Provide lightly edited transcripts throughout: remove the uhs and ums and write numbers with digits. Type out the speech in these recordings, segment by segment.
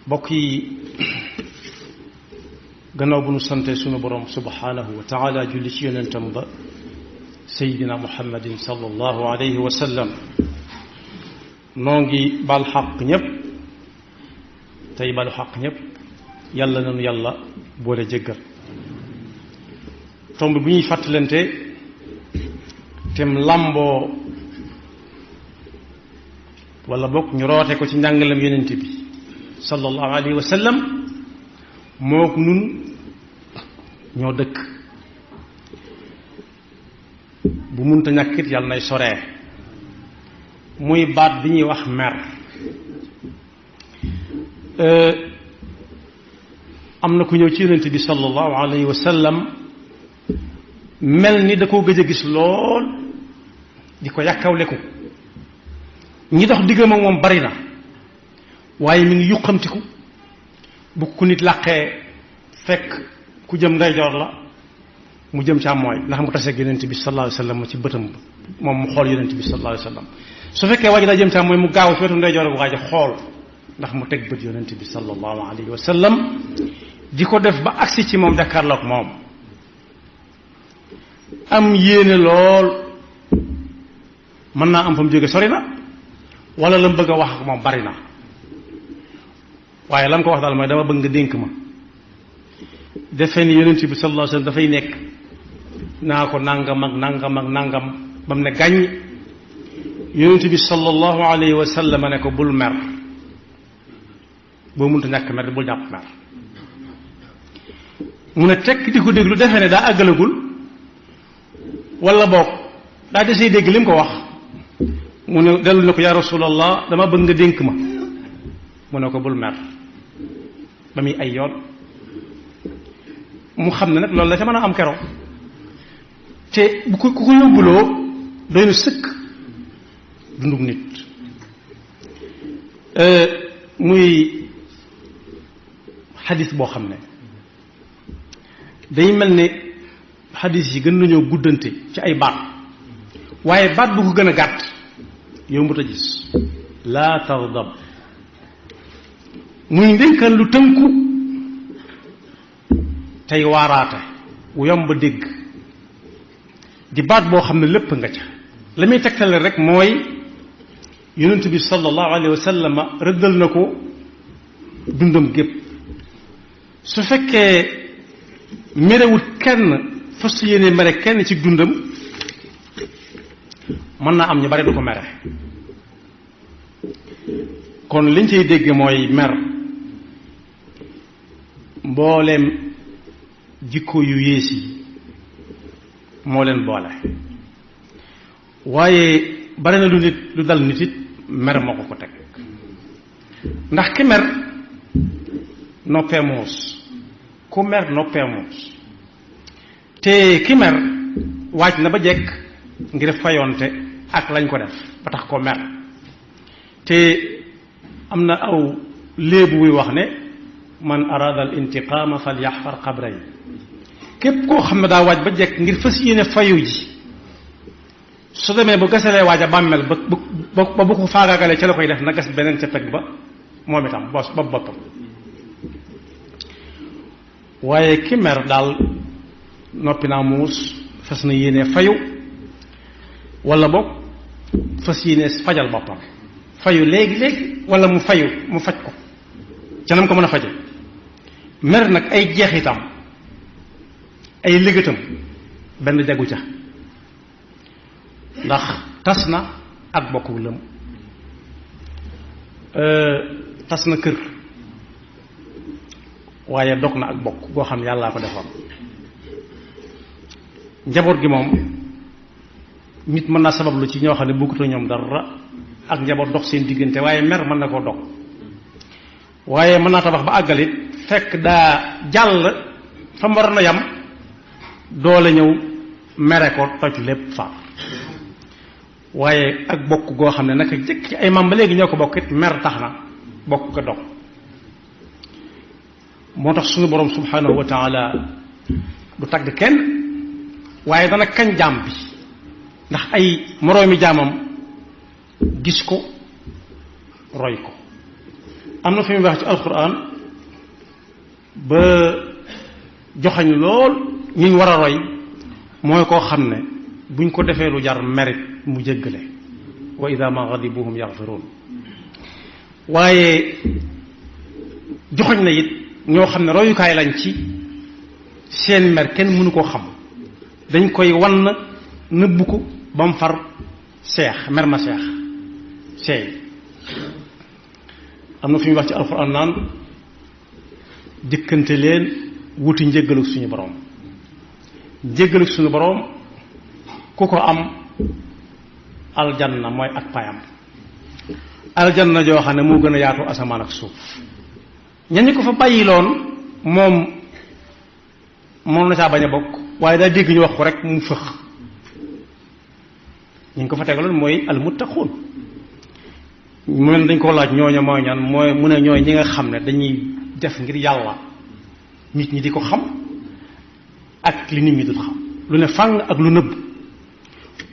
bokk yi gannaaw bu nu sante sunu borom subhanahu wa taala julli ci yonentam ba sayidina muhammadin sallallahu alayhi wa sallam noo ngi bal xaq ñépp tey balu xaq ñépp yàlla nanu yàlla boole jéggal tomb bi ñuy fàttalante tem làmboo wala bokk ñu roote ko ci njàngalam yonent bi sallallahu alayhi wa sallam mook nun ñoo dëkk bu munta ñàkkit yàlla nay soree muy baat bi ñuy wax mer am na ku ñëw ci yonent bi sallallahu alayhi wa sallam mel ni da koo gëj a gis lool di ko yàkkawleku ñi dox diggam ak moom bari na waaye mi ngi yuqamtiku bu ku nit làqee fekk ku jëm ndeyjoor la mu jëm càmmooñ ndax mu taseeg yonent bi sallallahu alayhi wa sallam ci bëtam moom mu xool yonent bi sallallahu alayhi wa sallam su fekkee waa ji daa jëm càmmooñ mu gaaw ci wetu ndeyjoor bu waa ji xool ndax mu teg bët yonent bi sallallahu alayhi wa sallam di ko def ba agsi ci moom jàkkaarloog moom am yéene lool mën naa am fa mu jóge sori na wala la mu bëgg a wax ak moom bari na waaye la mu ko wax daal mooy dama bëgg nga dénk ma defe ni yonent bi sallallahu alayhi wa sallam dafay nekk naa ko nangam ak nangam ak nangam ba mu ne gàññ yonent bi sallallahu alayhi wa sallam ne ko bul mer boo mënta ñàkk mer bul ñàkk mer mu ne tekk di ko déglu defe ne daa àggalagul wala boog daa desee dégg li mu ko wax mu ne dellu ne ko yaa rasulallah dama bëgg nga dénk ma mu ne ko bul mer ba muy ay yoon mu xam ne nag loolu la ca mën a am kero te bu ko ku ko yóbbuloo doy na sëkk dundug nit muy xadis boo xam ne day mel ne xadis yi gën nañoo guddante ci ay baat waaye baat bu ko gën a gàtt yombut a gis laa tardab muy ndénkaan lu tënku tey waaraate wu yomb dégg di baat boo xam ne lépp nga ca la muy tegtale rek mooy yonent bi sallallahu alayhi wa sallam rëddal na ko dundam gépp su fekkee merewut kenn fas yéene mere kenn ci dundam mën naa am ñu bari du ko mere kon liñ cay dégg mooy mer mbooleem jikko yu yées yi moo leen boole waaye bari na lu dal nit it mer moo ko ko teg ndax ki mer noppee muus ku mer noppee muus te ki mer waaj na ba jekk ngir fayonte ak lañ ko def ba tax ko mer te am na aw léebu wuy wax ne man arada al intiqaama fal yaxfar qabray képp koo xam ne daa waaj ba jekk ngir fas yéene fayu ji su demee ba gasalee waaj a bàmmeel ba bu ko faagaagalee ca la koy def na gas beneen ca peg ba moom itam ba boppam waaye ki mer daal noppi naa muus fas na yéene fayu wala boog fas yéene fajal boppam fayu léegi wala mu fayu mu faj ko ca nam ko mën a faje mer nag ay jeexitam ay liggéeyam benn jagu ca ndax tas na ak bokk lëm tas na kër waaye dog na ak bokk goo xam yàllaa ko defoon njaboot gi moom nit mën naa sabablu ci ñoo xam ne bokkutoo ñoom dara ak njaboot dox seen diggante waaye mer mën na koo dog waaye mën naa tabax ba àggalit fekk daa jàll fa mu waroon a yam doole ñëw mere ko toj lépp far waaye ak bokk goo xam ne naka jëkk ci ay maam ba léegi ñoo ko bokkit mer tax na bokk ko dog moo tax suñu borom subhanahu wa taala du tagg kenn waaye dana kañ jaam bi ndax ay moroomi jaamam gis ko roy ko am na fi muy wax ci alquran ba joxañ lool ñi ñu war a roy mooy koo xam ne buñ ko defee lu jar mérite mu jéggale wa ida ma ghadibuhum yaghfirun waaye joxoñ na it ñoo xam ne royukaay lañ ci seen mer kenn mënu koo xam dañ koy wan nëbbu ko ba mu far seex mer ma seex seey am na fu ñu wax ci alxuraan naan jëkkante leen wuti njéggalu suñu boroom njéggalu suñu boroom ku ko am aljanna mooy ak payam aljanna joo xam ne moo gën a yaatu asamaan ak suuf ñañu ko fa bàyyiloon moom na caa bañ a bokk waaye daa dégg ñu wax ko rek mu fëx ñu ko fa tegaloon mooy almuttaquun mu ne dañ ko laaj ñooñu mooy ñan mooy mu ne ñooy ñi nga xam ne dañuy def ngir yàlla nit ñi di ko xam ak li nit ñi dul xam lu ne fàng ak lu nëbb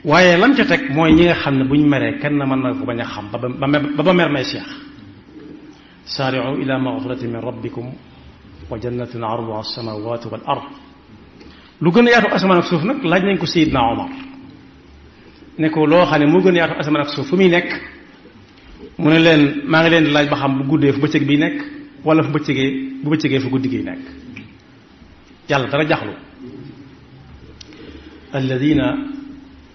waaye lam ca teg mooy ñi nga xam ne bu ñu meree kenn mën na ko bañ a xam ba mer may seex saari'u ila maghfiratin min rabbikum wa jannatin arduha as-samawati wal ard lu gën a yaatu asamaan ak suuf nag laaj nañ ko Seydina Omar ne ko loo xam ne moo gën a yaatu asamaan ak suuf fu muy nekk mu ne leen maa ngi leen di laaj ba xam bu guddee fu bëccëg bi nekk wala bu bëccëgee fu guddi gi nekk yàlla dara jaxlu alladina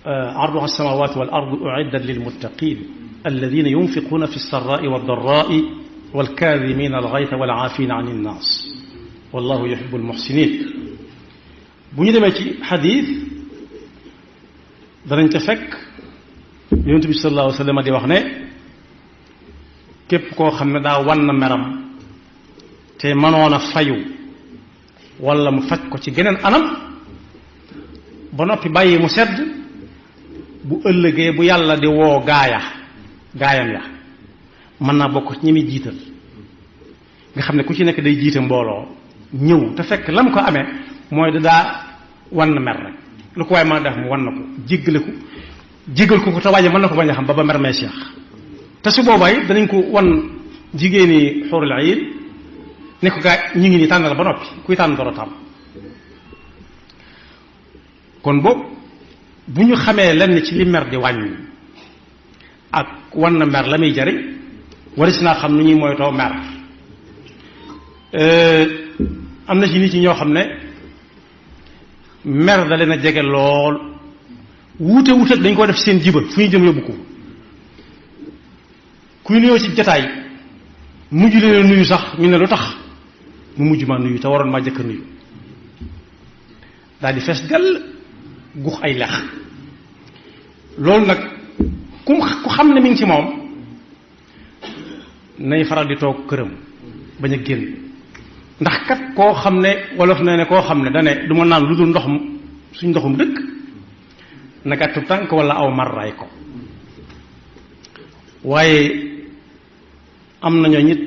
arduha as-samawati wal ardu u'iddat lil muttaqin alladina yunfiquna fi as-sarra'i wad darra'i wal kadhimina al-ghaytha wal 'afina 'anil nas wallahu yuhibbul muhsinin bu ñu demee ci xadiis danañ ca fekk yonent bi sallallahu alayhi wa sallam di wax ne képp koo xam ne daa wan na meram te mënoon a fayu wala mu faj ko ci geneen anam ba noppi bàyyi mu sedd bu ëllëgee bu yàlla di woo gaayam ya mën naa bokk ci ñi muy jiital nga xam ne ku ci nekk day jiite mbooloo ñëw te fekk lam ko amee mooy daa wan na mer rek lu ko waaye mën a def mu wan na ko jéggal ko te waaye mën na ko bañ a xam ba mer may seex te su boobaa it danañ ko wan jigéeni xurul ayn ne ko gaa ñu ngi nii tànnal ba noppi kuy tànn doro tàmm kon boobu bu ñu xamee lenn ci li mer di wàññi ak wan na mer la muy jariñ wari si naa xam nu ñuy moytoo mer am na ci nit ñi ñoo xam ne mer da leen a jege lool wuute dañ ko def seen jiba fu ñu jëm yóbbu ko kuy nuyoo ci jataay mujj leen nuyu sax ñu ne lu tax mu mujj ma nuyu te waroon maa jëkk nuyu daal di fees gàll gux ay lex loolu nag ku xam ne mi ngi ci moom nay faral di toog këram bañ a génn ndax kat koo xam ne wolof na ne koo xam ne dane du ma naan lu dul suñ ndoxum dëkk na gàttu tànk wala aw marraay ko waaye am nañoo nit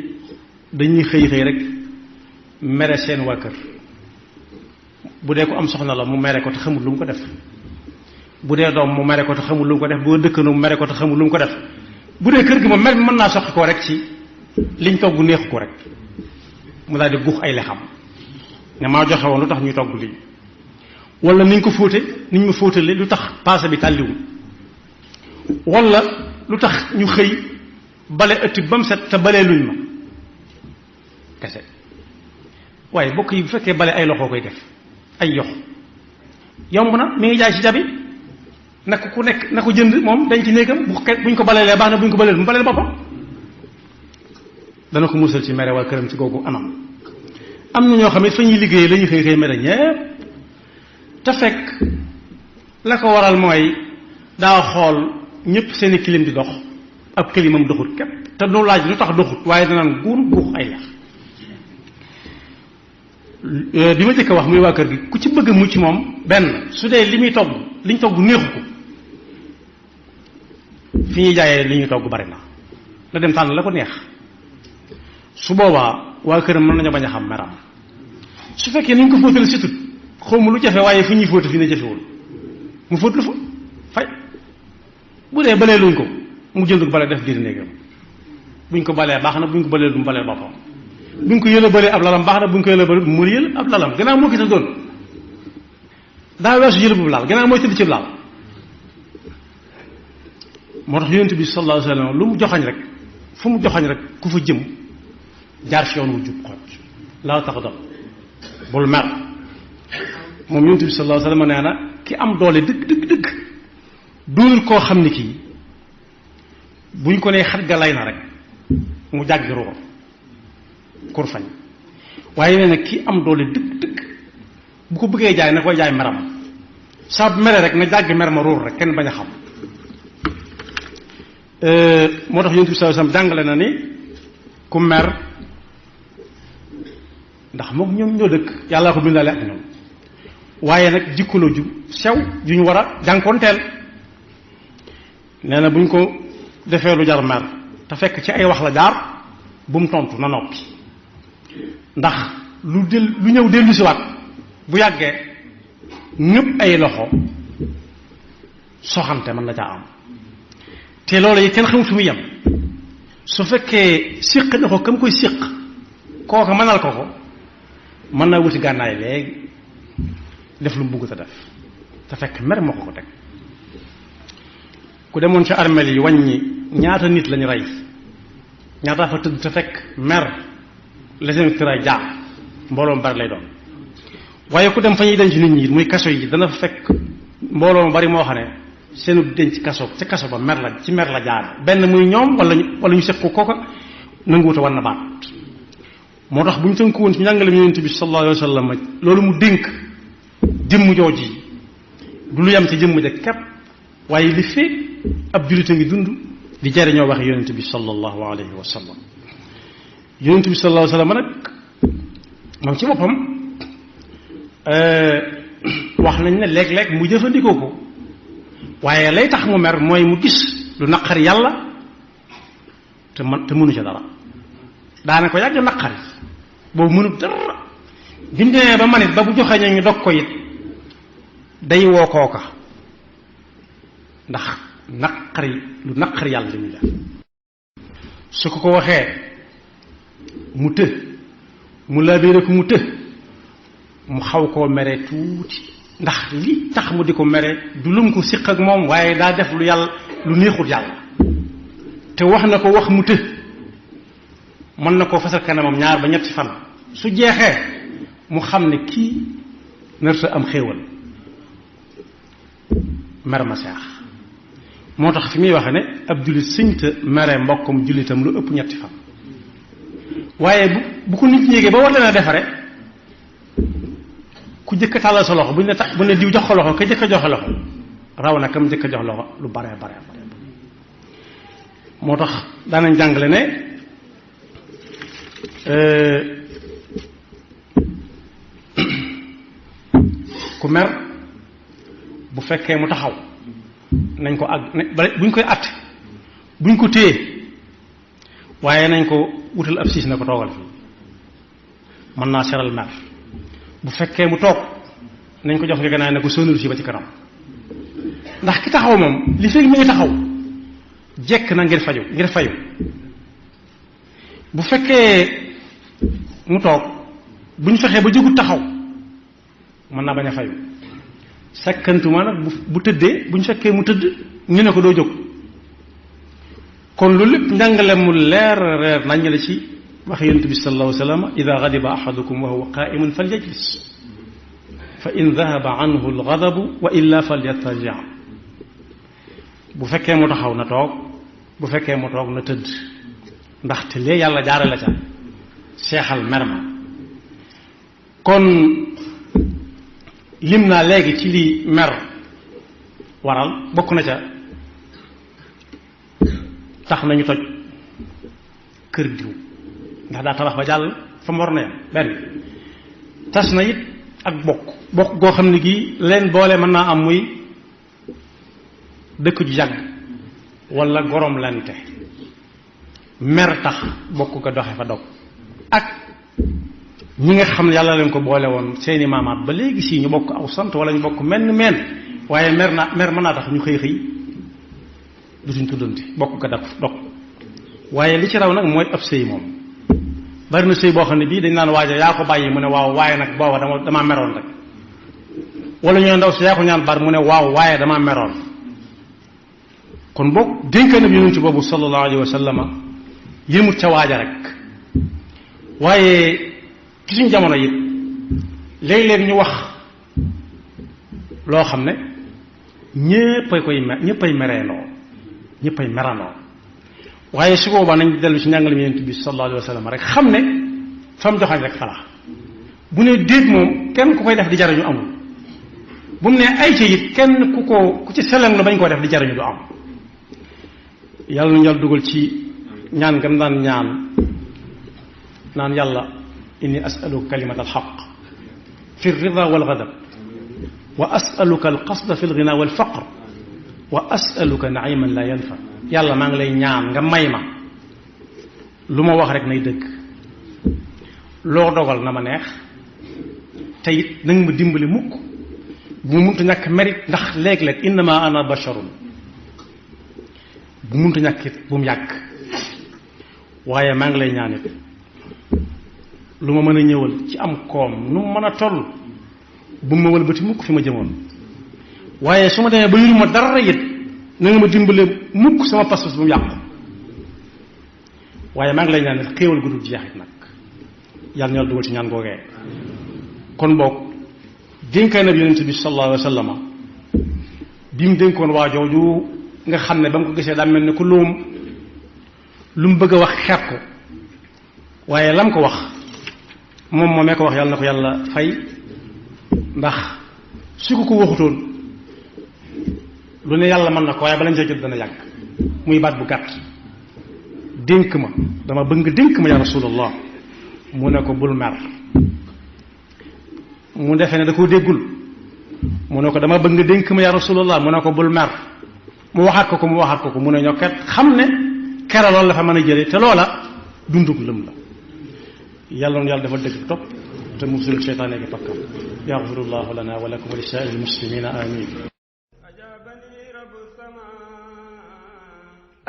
dañuy xëy rek mere seen waa kër bu dee ko am soxna la mu mere ko te xamul lu mu ko def bu dee doom mu mere ko te xamul lu mu ko def bu dëkkandoo mu mere ko te xamul lu mu ko def bu dee kër gi moom mer bi mën naa soqi koo rek ci liñ togg neexu ko rek mu daal di guux ay lexam ne maa joxe woon lu tax ñuy togg lii wala niñ ko fóote niñ ma fóotale lu tax paase bi tàlliwul wala lu tax ñu xëy bale ëtt ba mu set te balee luñ ma kese waaye bokk yi bu fekkee bale ay loxoo koy def ay yox yomb na mi ngi jaay ci jabi na ko ku nekk na ko jënd moom dañ ci néegam buñ ko baleelee baax na buñ ko baleel mu baleel boppam dana ko musal ci mere waa këram ci googu anam am na ñoo xam ne fa ñuy liggéeyee la ñuy xëy mere ñépp te fekk la ko waral mooy daa xool ñëpp seeni kilim di dox ab kilimam doxut képp te du laaj lu tax doxut waaye danaan guux ay lex bi ma jëkk wax muy waa kër gi ku ci bëgg mu ci moom benn su dee li muy togg liñ togg neexu ko fi ñuy jaayee li ñuy togg bari na la dem tànn la ko neex su boobaa waa këram mën nañu bañ a xam meram su fekkee ni ñu ko fóotal situt xawma lu jafe waaye fu ñuy fóote fi ne jafewul mu fóot lu fa fay bu dee balee luñ ko mu jëndul bale def biir néegam buñ ko balee baax na buñ ko balee du mu balee boppam buñ ko yële balee ab lalam baax na buñ ko yële balee mu yël ab lalam gannaaw moo gis doon daa weesu yële bu laal gannaaw mooy tëdd ci laal. moo tax yonent bi sallallahu alayhi wa sallam lu mu joxañ rek fu mu joxañ rek ku fa jëm jaar ci yoon wu jub xoj laa tax dam bul mer moom yonent bi sallallahu alayhi wa sallam nee na ki am doole dëgg doonul koo xam ni kii buñ ko nee xat ga lay na rek mu jàggi ruur kur fañ waaye nee na ki am doole dëgg bu ko bëggee jaay na koy jaay meram saa bu mere rek na jàggi mer ma ruur rek kenn bañ a xam. moo tax yonent bi sallallahu alayhi wasallam jàngale na ni ku mer ndax moom ñoom ñoo dëkk yàllaa ko bindaale ak ñoom waaye nag jikkaloo ju sew ju ñu war a jànkoonteel nee na bu ñu ko defee lu jar mer te fekk ci ay wax la jaar bu mu tontu na noppi ndax lu ñëw dellu siwaat bu yàggee ñëpp ay loxo soxante mën na caa am te loolu yi kenn xamul fi muy yem su fekkee siq na ko kam koy siq kooka mënal ko mën naa wuti gànnaay léegi def lu mu bugg te def te fekk mer moo ko teg ku demoon ci armeel yi wàññi ñaata nit lañu rey ñaata fa tëdd te fekk mer leseen tiraay jaar mbooloo mu bari lay doon waaye ku dem fa ñuy denc nit ñi muy kaso yi dana fa fekk mbooloo mu bari moo xam ne seenu denc kaso ca kaso ba mer la ci mer la jaar benn muy ñoom wala ñu seq ko kooka nanguwuta war na baat moo tax bu ñu tënku woon ci njàngale mi yonent bi sallallahu alayhi wa sallam loolu mu dénk jëmm jooji du lu yam ci jëmm ja képp waaye li fekk ab jullit a ngi dund di jariñoo wax yonent bi sallallahu alayhi wa sallam yonent bi sallallahu alayhi wa sallam nag moom ci boppam wax nañ ne léeg-léeg mu jëfandikoo ko waaye lay tax mu mer mooy mu gis lu naqari yàlla te mënu ca dara daana ko yàgg naqari boobu mënu dara bi mu demee ba manit ba bu joxee ñu dog ko it day woo kooka ndax lu naqari yàlla li muy def su ko waxee mu të mu labiré ko mu të mu xaw koo mere tuuti ndax li tax mu di ko mere du lum ko siq ak moom waaye daa def lu neexul yàlla te wax na ko wax mu të mën na koo fasal kanamam 2 ba 3 fan su jeexee mu xam ne kii narta am xéewal mer ma seex moo tax fi muy waxe ne ab jullit sëñta mere mbokkum jullitam lu ëpp 3 fan waaye bu ko nit ñéegee ba war leen a defare ku jëkk tàllal sa loxo bu ne diw jox ko loxo ka jëkk a joxe loxo raw na kam jëkk a jox loxo lu bare moo tax daanañ jàngale ne ku mer bu fekkee mu taxaw nañ ko buñ koy àtte buñ ko téye waaye nañ ko wutal ab siis na ko toogal fii mën naa seral mer bu fekkee mu toog nañ ko jox nga gannaaw ne ko sonal si ba ci kanam ndax ki taxaw moom li fekk mi ngi taxaw jekk na ngir fayu bu fekkee mu toog bu ñu fexee ba jógut taxaw mën naa bañ a fayu sakkantuma nag bu tëddee bu ñu fekkee mu tëdd ñu ne ko doo jóg kon lu lépp njàngale mu leer nañ la ci wax yonent bi sallallahu alayhi wa sallam ida gadiba ahadukum wa huwa qaimun falyajlis fa in dahaba anhu alghadabu wa illa falyattaji bu fekkee mu taxaw na toog bu fekkee mu toog na tëdd ndaxte lee yàlla jaare la ca seexal mer ma kon lim naa léegi ci li mer waral bokk na ca tax nañu toj kër diw ndax daa tabax ba jàll fa mu war na yam benn tas na it ak bokk goo xam ne gii leen boole mën naa am muy dëkk ju yàgg wala gorom lente mer tax bokk ga doxe fa dog ak ñi nga xam ne yàlla leen ko boole woon seeni maamaat ba léegi sii ñu bokk aw sant wala ñu bokk meen waaye mer mën naa tax ñu xëy dutuñ tuddante bokk ga dog waaye li ci raw nag mooy ab sëy moom bari na sëy boo xam ne bii dañ naan waaja yaa ko bàyyi mu ne waaw waaye nag booba damaa meroon rek wala ñoo ndaw si yaa ko ñaan bar mu ne waaw waaye damaa meroon kon boog dénkaane bi yonent boobu sallallahu alayhi wa sallama yëmut ca waaja rek waaye ci suñ jamono it léeg-léeg ñu wax loo xam ne ñëppay merandoo waaye su boobaa nañ dellu ci njàngale yonent bi sallallahu alayhi wa sallam rek xam ne fa mu joxañ rek fala bu ne déet moom kenn ku koy def di jariñu amul bu mu ne ay ca it kenn ku ci seleng la bañ koo def di jariñu du am yàlla nañu yàlla dugal ci ñaan gam daan ñaan naan yàlla inni as'aluka kalimat alxaq fi rida walgadab wa as'aluka alqasda fi alghina walfaqr wa as'aluka naiman la yanfa yàlla maa ngi lay ñaan nga may ma lu ma wax rek nay dëgg loo dogal na ma neex te it nanga ma dimbali mukk bu munta ñàkk mérite ndax léeg-léeg innama ana basharun bu munta ñàkk it bu mu yàgg waaye maa ngi lay ñaan it lu ma mën a ñëwal ci am koom nu mu mën a toll bu ma wëlbati mukk fi ma jëmoon waaye su ma demee ba yuruma dara it na nga ma dimbale mukk sama pas-pas bu mu yàqu waaye maa ngi lay ñaan it xéewal gu dul jeexit nag yàlla na yàlla dugal ci ñaan googee kon boog dénkaay na bi yonent bi sallallahu alayhi wa sallam bi mu dénkoon waa jooju nga xam ne ba mu ko gisee daa mel ne ku lu mu bëgg a wax xeet ko waaye lam ko wax moom moomee ko wax yàlla na ko yàlla fay ndax su ko waxutoon lu ne yàlla mën na ko waaye bala ñu see jot dana yàgg muy baat bu gàtt dénk ma dama bëgg nga dénk ma ya rasulallah mu ne ko bul mer mu defee ne da koo déggul mu ne ko dama bëgg nga dénk ma ya rasulallah mu ne ko bul mer mu waxaat ko mu ne ñoo kat xam ne kera loolu la fa mën a jëlee te loola dundug lëm la yàlla noonu yàlla dafa dëgg topp te musul seytaane gi pakkam yaxfirullahu lana wa lakum wa li saa'iril muslimina amin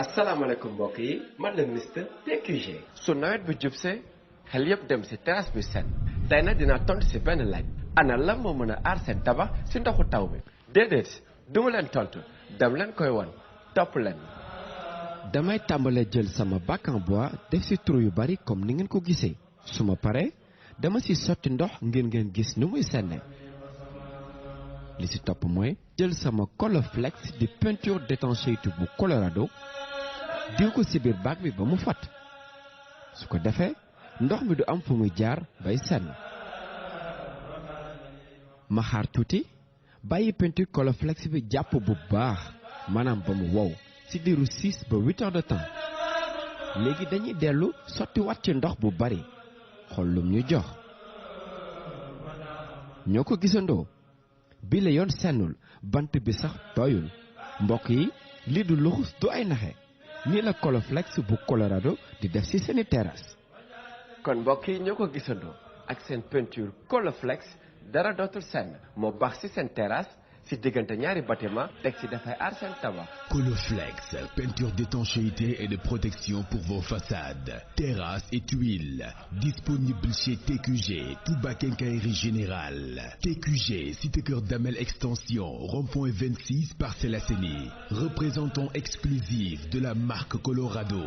asalaamaaleykum mbokk yi man la Mister TQG su nawet bi jubsee xel yëpp dem si terrasse bi set tey nag dinaa tontu si benn laaj ana lan moo mën a aar seen tabax si ndoxu taw bi déedéet du ma leen tontu dem leen koy won topp leen. damay tàmbalee jël sama bac en bois def si trou yu bari comme ni ngeen ko gisee su ma paree dama si sotti ndox ngeen gis nu muy senne li si topp mooy jël sama Colorflex di peinture d'étanchéité bu Colorado diw ko si biir bac bi ba mu fat su ko defee ndox mi du am fu muy jaar bay senn ma xaar tuuti bàyyi peinture Colorflex bi jàpp bu baax maanaam ba mu wow ci diiru 6 ba 8 heures de temps léegi dañuy dellu sotti wat ci ndox bu bari xool lum ñu jox ñoo ko gisandoo bi la yoon sennul bant bi sax tooyul mbokk yi lii du luxus du ay naxe nii la Colorflex bu Colorado di def ci seeni terrasse. kon mbokk yi ñoo ko gisandoo ak seen peinture Colorflex dara dootul senn moo baax ci seen terrasse ci diggante ñaari bâtiment teg ci dafay aar seen tabax. Colorflex, peinture d'étanchéité et de protection pour vos façades, terrasses et tuiles. Disponible chez TQG, Touba Quincaillerie Générale. TQG, Cité Cœur Damel Extension, rond-point 26, Parcelles Assainies. Représentant exclusif de la marque Colorado.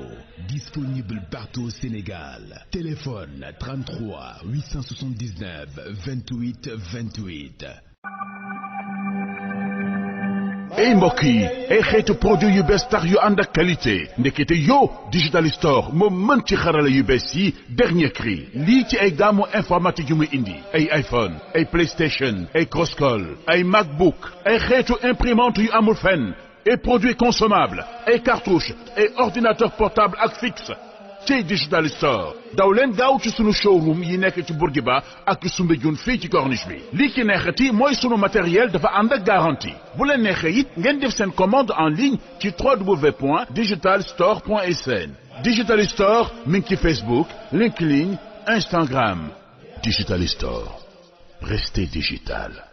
Disponible partout au Sénégal. Téléphone 33 879 28 28. ay mbokk yi ay xeetu produit yu bees tax yu ànd ak qualité ndekete yow Digital Store moo mën ci xarala yu bees yi dernier cri lii ci ay gamme informatique yu muy indi ay iPhone ay PlayStation ay Crosscall ay MacBook ay xeetu imprimante yu amul fenn ay produits consommables ay cartouches ay ordinateur portable ak fixe ci Digital Store daw leen gaaw ci sunu showroom yi nekk ci Bourguiba ak Soumbédioune fii ci corniche bi lii ci neexati mooy sunu matériel dafa ànd ak garantie bu leen neexee it ngeen def seen commande en ligne ci www.digitalstore.sn Digital Store mi ngi ci Facebook LinkedIn Instagram Digital Store restez digital.